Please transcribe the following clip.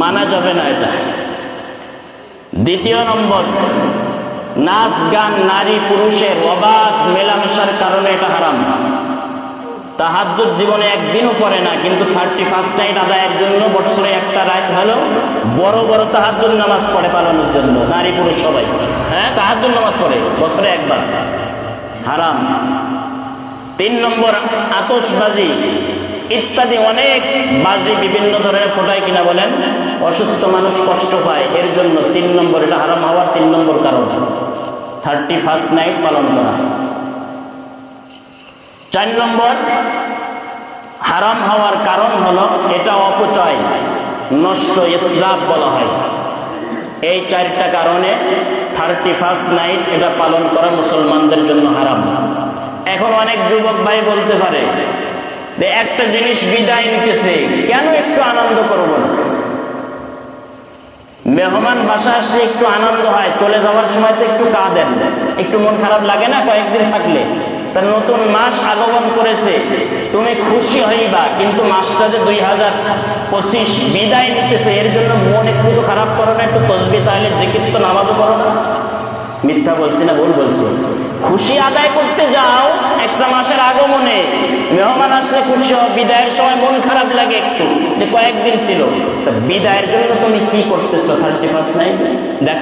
মানা যাবে না এটা। দ্বিতীয় নম্বর, নাচ গান নারী পুরুষের অবাধ মেলামেশার কারণে এটা হারাম। তাহাজ্জুদ জীবনে একদিনও পড়ে না, কিন্তু 31 নাইট আদায়ের জন্য বছরে একটা রাত হলো বড় বড় তাহাজ্জুদ নামাজ পড়ে পালনের জন্য, নারী পুরুষ সবাই। হ্যাঁ, তাহাজ্জুদ নামাজ পড়ে বছরে একবার, হারাম। 3 নম্বর, আতশবাজি ইত্যাদি অনেক বাজি বিভিন্ন ধরনের ফোটায় কিনা বলেন, অসুস্থ মানুষ কষ্ট পায়, এর জন্য 3 নম্বর এটা হারাম হওয়ার 3 নম্বর কারণ 31 নাইট পালন করা। 4 নম্বর হারাম হওয়ার কারণ হলো এটা অপচয়, নষ্ট, ইসরাফ বলা হয়। এই 4টা কারণে 31 নাইট এটা পালন করা মুসলমানদের জন্য হারাম। এখন অনেক যুবক ভাই বলতে পারে যে একটা জিনিস বিদায় নিতেছে, কেন একটু আনন্দ করব না? মেহমান বাসা আসলে একটু আনন্দ হয়, চলে যাওয়ার সময় তো একটু কাঁদেন, একটু মন খারাপ লাগে না কয়েকদিন থাকলে? তার নতুন মাস আগমন করেছে, তুমি খুশি হইবা, কিন্তু মাসটা যে 2025 বিদায় নিতেছে, এর জন্য মন একটু খারাপ করো না? একটু তসবিহ তাহলে জিকির তো নামাজও করো না? মিথ্যা বলছি না ভুল বলছি? খুশি আদায় করতে যাও একটা মাসের আগমনে, মেহমান আসলে খুশি হও, বিদায়ের সময় মন খারাপ লাগে একটু, যে কয়েকদিন ছিল। তা বিদায়ের জন্য তুমি কি করতেছো 31 নাইট? দেখ।